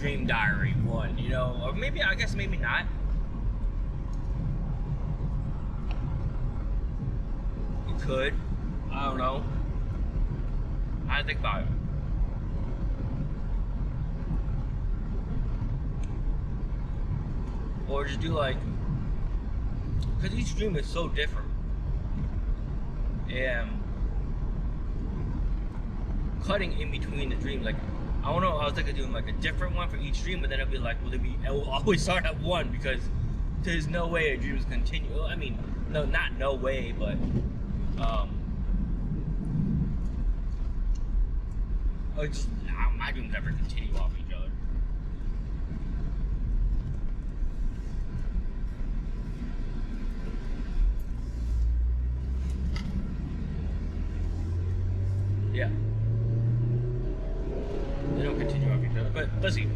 Dream Diary one, you know, or maybe, I guess maybe not. You could, I don't know. I think about it. Or just do like, because each dream is so different. And cutting in between the dreams, like, I don't know, I was thinking of doing like a different one for each dream, but then it'll be like, it will always start at one, because there's no way a dreams continue. I mean, no, not no way, but just my dreams never continue off each other. Yeah. They don't continue off each other. But let's see.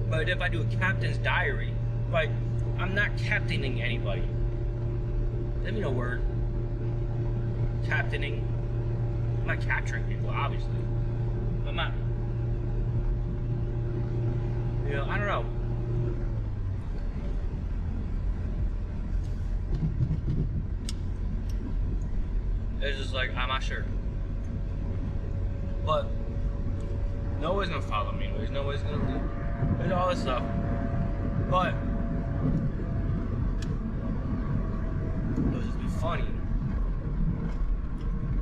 But if I do a captain's diary, like, I'm not captaining anybody. Let me know word. Captaining. I'm not capturing people, obviously. I'm not. You know, I don't know. It's just like, I'm not sure. But nobody's gonna follow me. There's nobody's gonna do. There's all this stuff. But it would just be funny.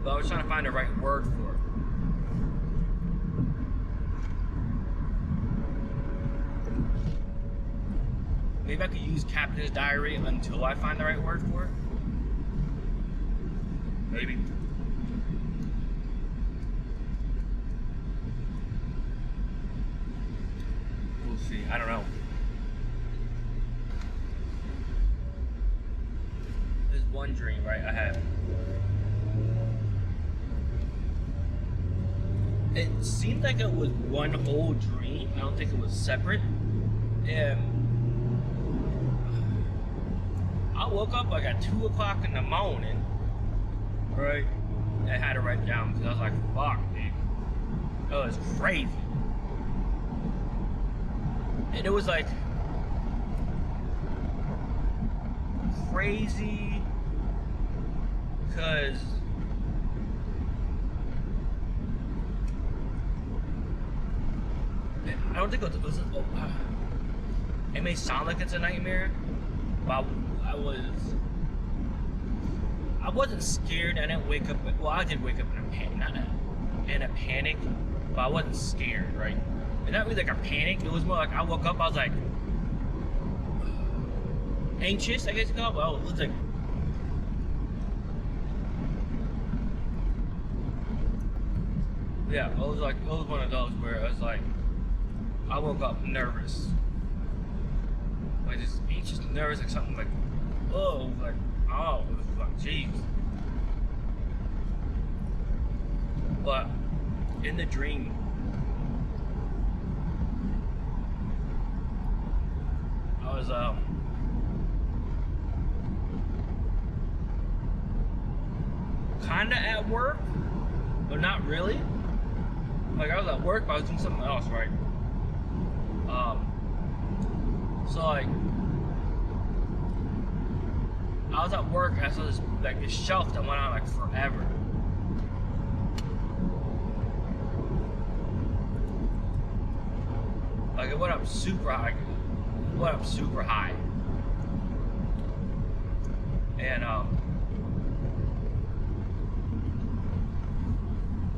But I was trying to find the right word for it. Maybe I could use Captain's Diary until I find the right word for it. Maybe. We'll see. I don't know. There's one dream, right? I have. It seemed like it was one whole dream. I don't think it was separate. And I woke up like at 2 o'clock in the morning. Right? I had to write it down because I was like, fuck, dude. That was crazy. And it was like crazy because I don't think it was it may sound like it's a nightmare, but I wasn't scared. I didn't wake up. Well, I did wake up in a panic, not in a panic, but I wasn't scared, right? And not really like a panic. It was more like I woke up. I was like anxious, I guess you call it. Well, it was like yeah, it was one of those where I was like I woke up nervous, like just anxious, nervous, like something like oh, like oh. Jeez. But in the dream, I was kinda at work, but not really. Like I was at work, but I was doing something else, right? So like I was at work and I saw this shelf that went on like forever. Like it went up super high. And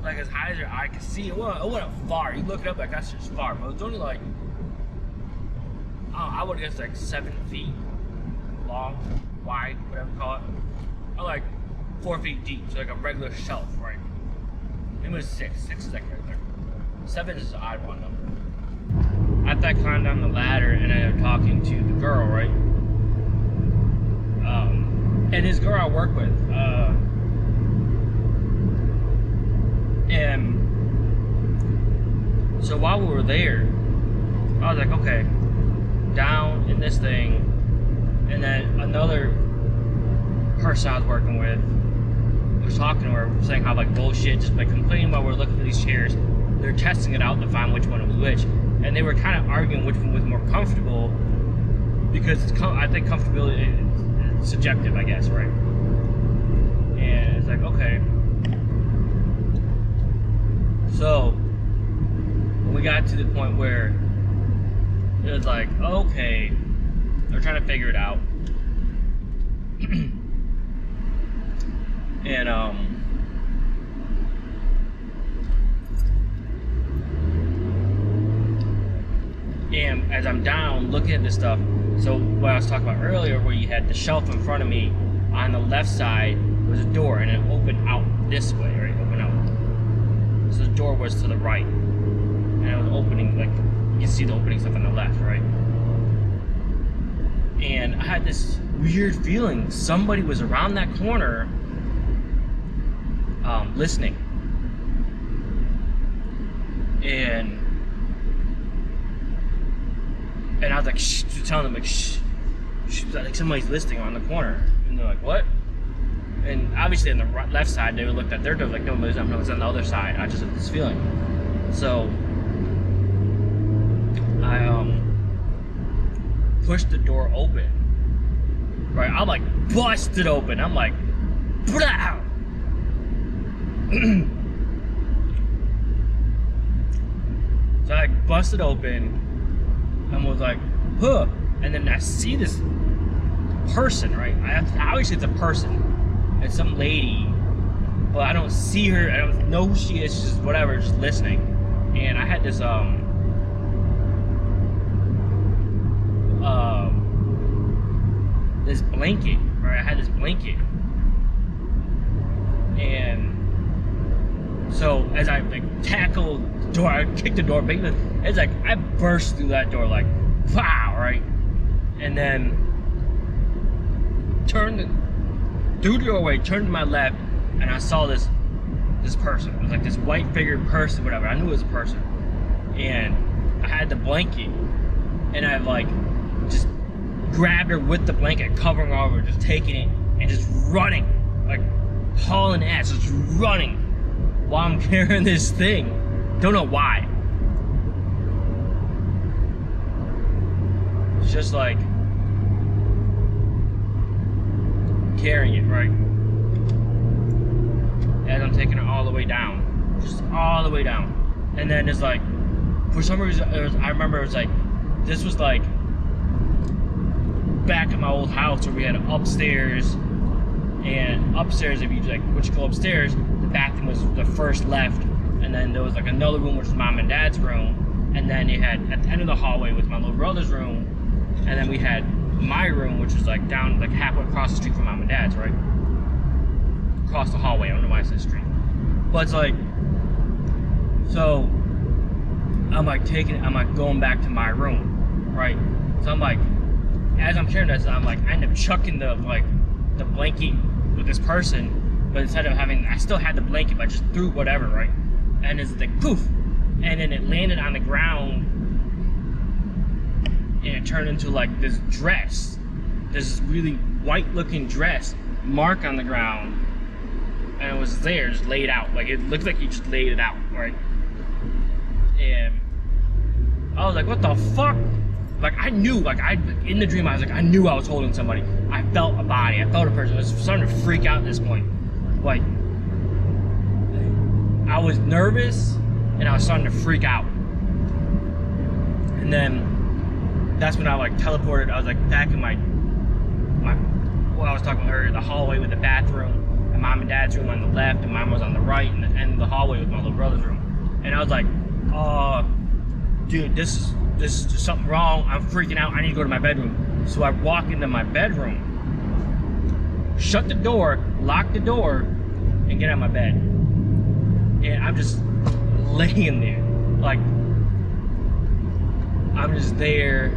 like as high as your eye could see, it went up far. You look it up like that's just far, but it was only like I would guess like 7 feet long, wide, whatever you call it. Or like 4 feet deep, so like a regular shelf, right? It was 6. 6 is like regular. 7 is an odd one number. After I climbed down the ladder and I ended up talking to the girl, right? And this girl I work with, and so while we were there, I was like, okay, down in this thing, and then another person I was working with was talking to her, saying how like bullshit, just like complaining about we're looking for these chairs. They're testing it out to find which one was which, and they were kind of arguing which one was more comfortable because I think comfortability is subjective, I guess, right? And it's like, okay. So when we got to the point where it was like, okay, they're trying to figure it out. And as I'm down looking at this stuff, so what I was talking about earlier, where you had the shelf in front of me, on the left side was a door, and it opened out this way, right? Open out. So the door was to the right, and it was opening, like you can see the opening stuff on the left, right? And I had this weird feeling somebody was around that corner, listening. And I was like, shh, telling them like, shh, like somebody's listening on the corner. And they're like, what? And obviously on the left side, they looked at their door like, nobody's on the other side. I just had this feeling. So I pushed the door open. Right, I'm like, busted open. I'm like, blah! So I busted open and was like, huh. And then I see this person, right? Obviously it's a person. It's some lady, but I don't see her. I don't know who she is. She's just whatever, just listening. And I had this this blanket, right? I had this blanket, and so as I like tackled the door, I kicked the door, but it's like I burst through that door like, wow, right? And then turned through the doorway, turned to my left, and I saw this person. It was like this white figured person, whatever. I knew it was a person, and I had the blanket, and I like just grabbed her with the blanket, covering her over, just taking it and just running, like hauling ass, just running while I'm carrying this thing. Don't know why. It's just like carrying it, right? As I'm taking it all the way down, just all the way down. And then it's like, for some reason, I remember it was like, this was like back at my old house where we had upstairs, and upstairs, if you like, once you go upstairs, the bathroom was the first left, and then there was like another room which was mom and dad's room, and then you had at the end of the hallway was my little brother's room, and then we had my room, which was like down like halfway across the street from mom and dad's, right? Across the hallway. I don't know why I said street, but it's like, so I'm like going back to my room, right? So I'm like, as I'm carrying this, I'm like, I end up chucking the blanket with this person, but instead of having, I still had the blanket, but I just threw whatever, right? And it's like poof, and then it landed on the ground, and it turned into like this dress, this really white-looking dress, mark on the ground, and it was there, just laid out, like it looked like he just laid it out, right? And I was like, what the fuck? Like I knew, like in the dream, I was like, I knew I was holding somebody. I felt a body, I felt a person. I was starting to freak out at this point. Like, I was nervous and I was starting to freak out. And then that's when I like teleported. I was like back in my I was talking about earlier, the hallway with the bathroom, and mom and dad's room on the left, and mine was on the right, and the end of the hallway was my little brother's room. And I was like, dude, this is just something wrong. I'm freaking out. I need to go to my bedroom. So I walk into my bedroom, shut the door, lock the door, and get out of my bed. And I'm just laying there. Like, I'm just there.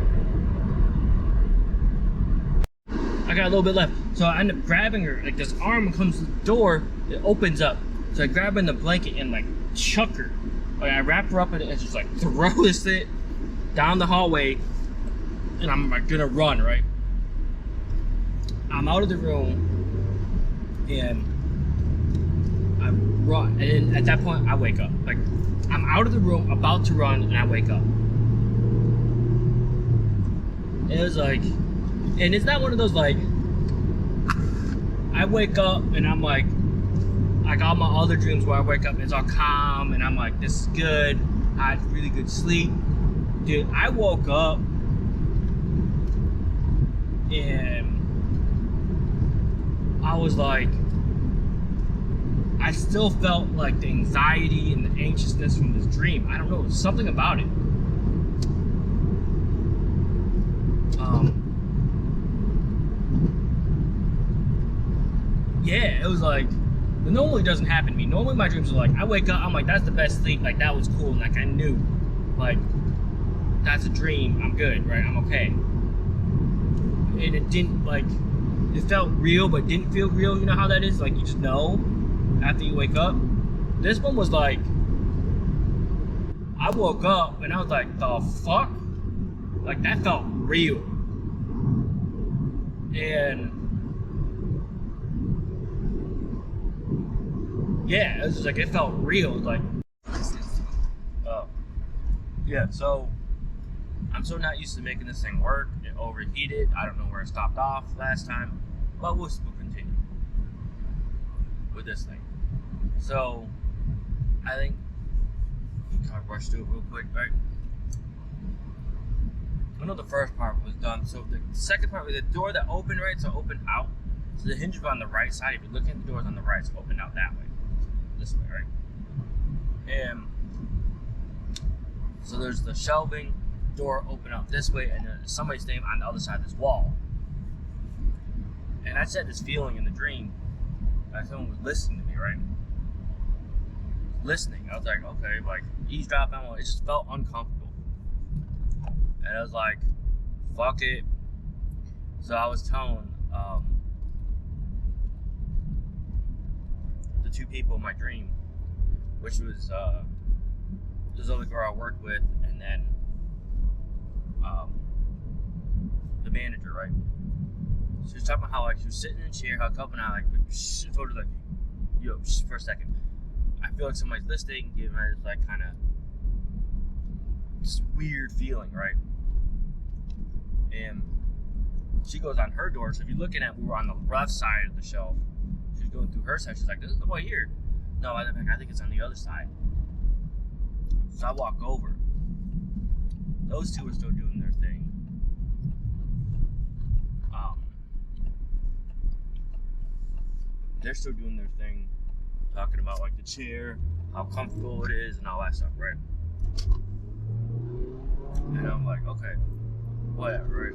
I got a little bit left. So I end up grabbing her. Like, this arm comes to the door, it opens up. So I grab her in the blanket and like chuck her. Like, I wrap her up in it and just like throw this thing down the hallway, and I'm like gonna run, right? I'm out of the room, and I run, and at that point, I wake up. Like, I'm out of the room, about to run, and I wake up. It was like, and it's not one of those like, I wake up and I'm like all my other dreams where I wake up, it's all calm, and I'm like, this is good. I had really good sleep. Dude, I woke up and I was like, I still felt like the anxiety and the anxiousness from this dream. I don't know, something about it. Yeah, it was like, it normally doesn't happen to me. Normally my dreams are like, I wake up, I'm like, that's the best sleep, like that was cool, and like I knew, like, that's a dream, I'm good, right, I'm okay. And it didn't, like, it felt real, but didn't feel real, you know how that is? Like, you just know after you wake up. This one was like, I woke up and I was like, the fuck? Like, that felt real. And yeah, it was just like, it felt real. Like, yeah, so I'm so not used to making this thing work. It overheated. I don't know where it stopped off last time, but we'll continue with this thing. So I think kind of rush through it real quick, right? I know the first part was done. So the second part was the door that opened, right? So open out. So the hinge was on the right side. If you're looking at the doors on the right, so open out that way. This way, right? And so there's the shelving, door open out this way, and then somebody's staying on the other side of this wall. And I said this feeling in the dream that someone was listening to me, right? Listening. I was like, okay, like eavesdropping. It just felt uncomfortable. And I was like, fuck it. So I was telling the two people in my dream, which was this other girl I worked with, and then the manager, right? She was talking about how like she was sitting in a chair, how a couple and I like told her like, yo, just for a second. I feel like somebody's listening, giving her this like kind of this weird feeling, right? And she goes on her door. So if you're looking at, we were on the left side of the shelf. She's going through her side. She's like, this is the boy here. No, I think it's on the other side. So I walk over. Those two are still doing their thing. They're still doing their thing, talking about like the chair, how comfortable it is, and all that stuff, right? And I'm like, okay, whatever,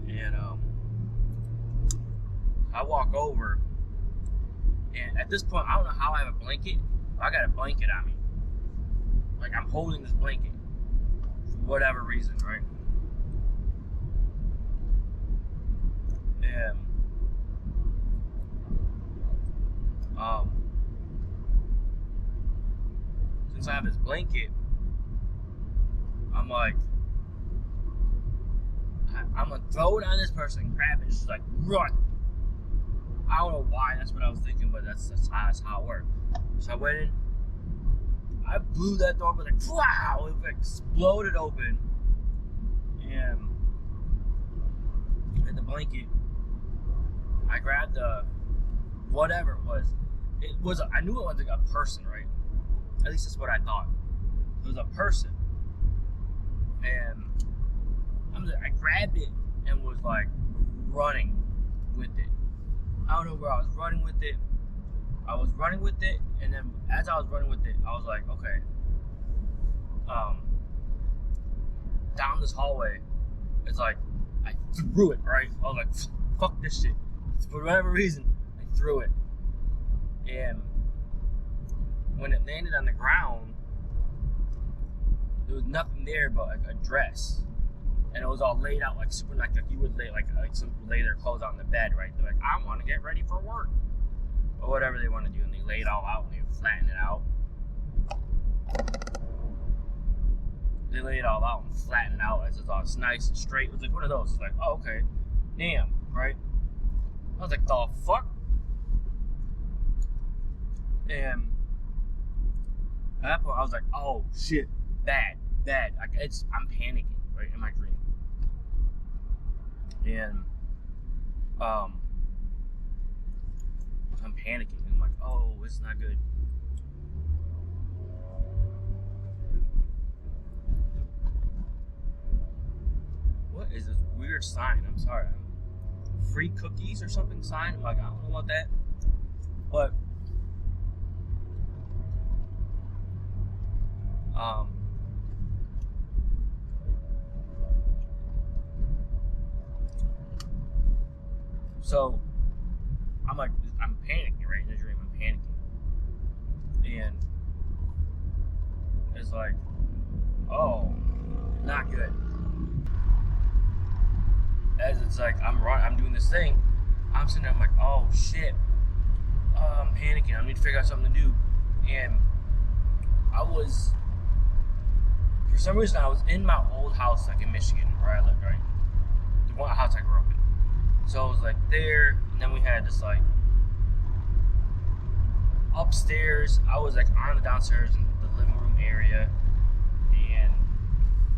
right? And I walk over, and at this point, I don't know how I have a blanket, but I got a blanket on me. Like, I'm holding this blanket for whatever reason, right? And since I have this blanket, I'm like, I'm gonna throw it on this person, grab it, just like run. I don't know why, that's what I was thinking, but that's how it worked. So I went in, I blew that door, but like, wow, it exploded open. And at the blanket, I grabbed the, whatever it was. I knew it was like a person, right? At least that's what I thought. It was a person. And I grabbed it and was like running with it. I don't know where I was running with it. I was running with it, and then as I was running with it, I was like, okay. Down this hallway, it's like, I threw it, right? I was like, fuck this shit. For whatever reason, I threw it. And when it landed on the ground, there was nothing there but like a dress. And it was all laid out like super, like you would lay, like some lay their clothes out on the bed, right? They're like, I want to get ready for work. Or whatever they want to do. And they lay it all out and they flatten it out. They lay it all out and flatten it out as it's all nice and straight. It was like one of those. It's like, oh, okay. Damn, right? I was like, the fuck? And at that point, I was like, oh shit, bad. Like I'm panicking, right, in my dream. And I'm panicking. I'm like, oh, it's not good. What is this weird sign? I'm sorry. Free cookies or something sign? I'm like, I don't know about that. But so I'm like, I'm panicking, right? In the dream, I'm panicking. And it's like, oh, not good. As it's like, I'm doing this thing, I'm sitting there, I'm like, oh shit, I'm panicking, I need to figure out something to do. And for some reason, I was in my old house, like in Michigan, where I lived, right? The one house I grew up in. So I was like there, and then we had this like upstairs. I was like on the downstairs in the living room area, and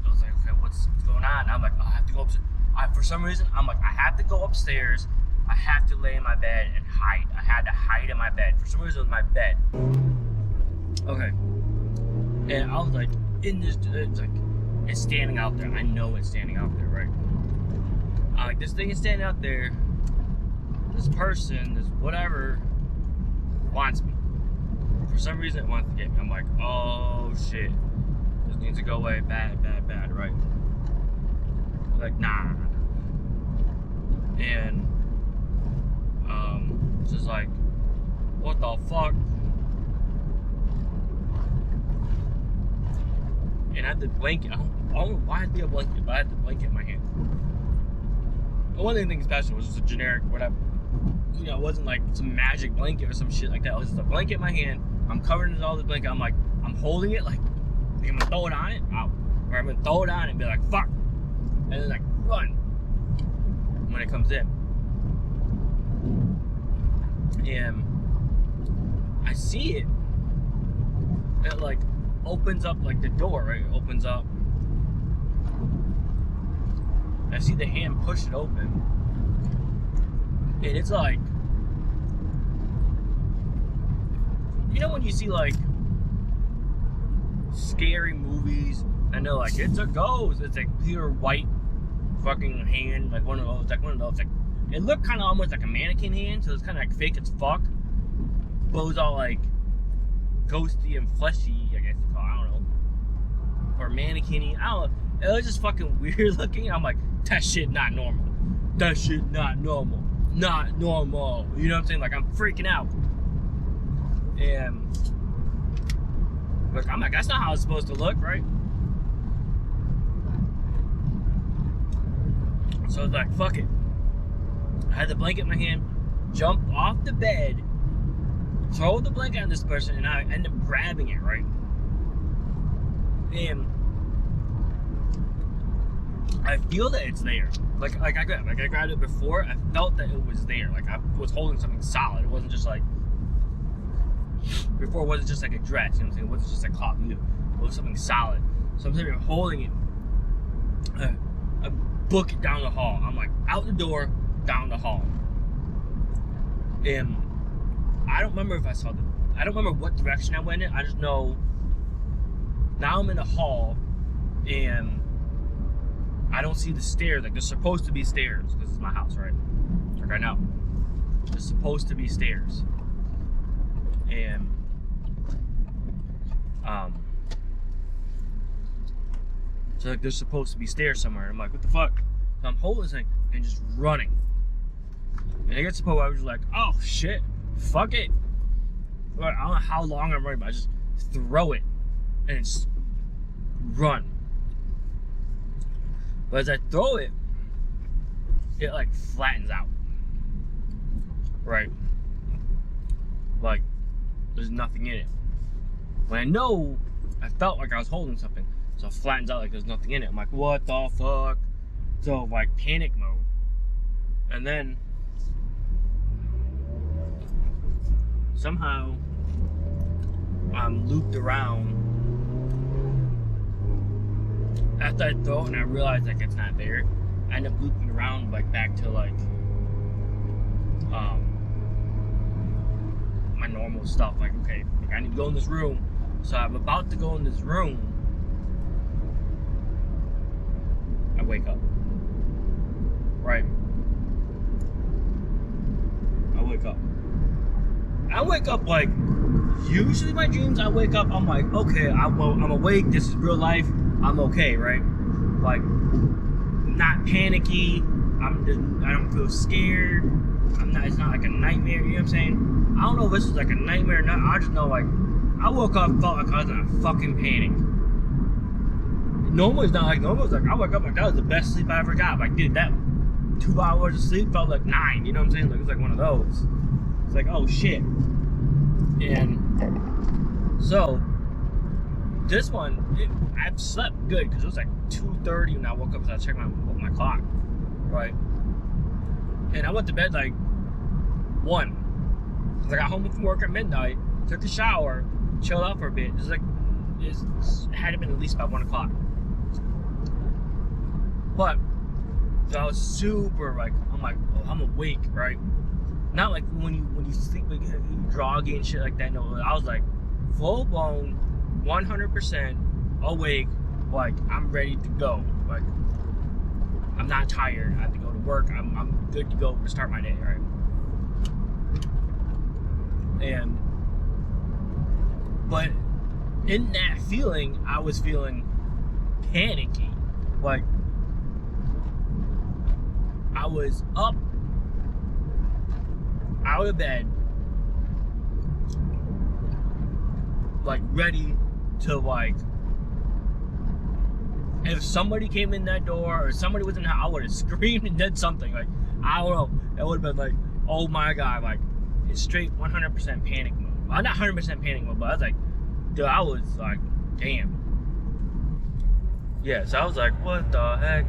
I was like, okay, what's going on? And I'm like, oh, I have to go upstairs. For some reason, I'm like, I have to go upstairs. I have to lay in my bed and hide. I had to hide in my bed. For some reason, it was my bed. Okay. And I was like, it's like, it's standing out there. I know it's standing out there, right? I'm like, this thing is standing out there. This person, this whatever, wants me. For some reason, it wants to get me. I'm like, oh shit. This needs to go away. Bad, right? Like, nah. And it's just like, what the fuck? And I had the blanket. I don't know why I had a blanket, but I had the blanket in my hand. It wasn't anything special. It was just a generic whatever. You know, it wasn't like some magic blanket or some shit like that. It was just a blanket in my hand. I'm covered in all this blanket. I'm like, I'm holding it like I'm gonna throw it on it. Or I'm gonna throw it on it and be like, fuck. And then like run when it comes in. And I see it. It like opens up like the door, right? It opens up. I see the hand push it open. And it's like, you know when you see like scary movies and they're like, it's a ghost. It's like pure white fucking hand, like one of those, like it looked kind of almost like a mannequin hand, so it's kind of like fake as fuck, but it was all like ghosty and fleshy, I guess you call it, I don't know, or mannequin-y, I don't know, it was just fucking weird looking. I'm like, that shit not normal, you know what I'm saying? Like, I'm freaking out, and like, I'm like, that's not how it's supposed to look, right? So I was like, fuck it. I had the blanket in my hand, jump off the bed, throw the blanket on this person, and I end up grabbing it, right? And I feel that it's there. Like I grabbed it before, I felt that it was there. Like I was holding something solid. It wasn't just like, before it wasn't just like a dress, you know what I'm saying? It wasn't just like cloth, it was something solid. So I'm sitting here holding it. I book it down the hall. I'm like out the door, down the hall. And I don't remember if I don't remember what direction I went in. I just know now I'm in the hall and I don't see the stairs. Like, there's supposed to be stairs because it's my house, right? Like, I know. There's supposed to be stairs. And so like there's supposed to be stairs somewhere. I'm like, what the fuck? So I'm holding this thing and just running. And I get to the point where I was just like, oh shit, fuck it. I don't know how long I'm running, but I just throw it and just run. But as I throw it, it like flattens out. Right? Like, there's nothing in it. When I know, I felt like I was holding something, so it flattens out like there's nothing in it. I'm like, what the fuck? So like panic mode. And then somehow I'm looped around. After I throw it and I realize like it's not there, I end up looping around like back to like my normal stuff. Like, okay, like I need to go in this room. So I'm about to go in this room. I wake up. Right. I wake up like, usually my dreams, I wake up, I'm like, okay, I'm awake, this is real life, I'm okay, right? Like, not panicky, I don't feel scared, it's not like a nightmare, you know what I'm saying? I don't know if this is like a nightmare or not, I just know like, I woke up, felt like I was in a fucking panic. Normal is not like, normal is like, I woke up like, that was the best sleep I ever got. Like, dude, that 2 hours of sleep felt like 9, you know what I'm saying? Like, it was like one of those. It's like, oh shit. And so, this one, I've slept good because it was like 2:30 when I woke up because I checked my clock, right? And I went to bed like 1. I got home from work at midnight, took a shower, chilled out for a bit. It had been at least about 1 o'clock. But so I was super like, I'm awake, right? Not like when you sleep, like you groggy and shit like that. No, I was like full blown, 100% awake. Like I'm ready to go. Like I'm not tired. I have to go to work. I'm good to go to start my day, right? But in that feeling, I was feeling panicky. Like I was up out of bed, like ready to like, if somebody came in that door or somebody was in the house, I would have screamed and did something. Like, I don't know, it would have been like, oh my god, like it's straight 100% panic mode. Well, not 100% panic mode, but I was like, dude, I was like, damn. Yeah, so I was like, what the heck?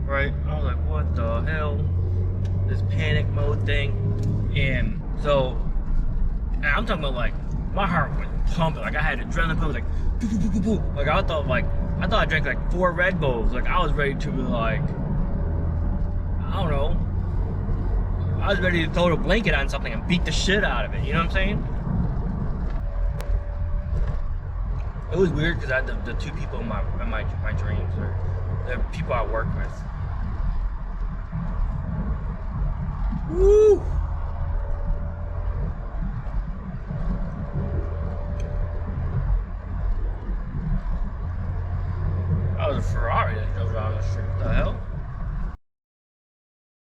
Right? I was like, what the hell? This panic mode thing. And so, and I'm talking about like, my heart was pumping. Like I had adrenaline pumping, like, boo, boo, boo, boo, boo. Like I thought I drank like 4 Red Bulls. Like I was ready to be like, I don't know. I was ready to throw a blanket on something and beat the shit out of it. You know what I'm saying? It was weird because I had the 2 people in my dreams, or the people I work with. Woo! That was a Ferrari that drove down the street. What the hell?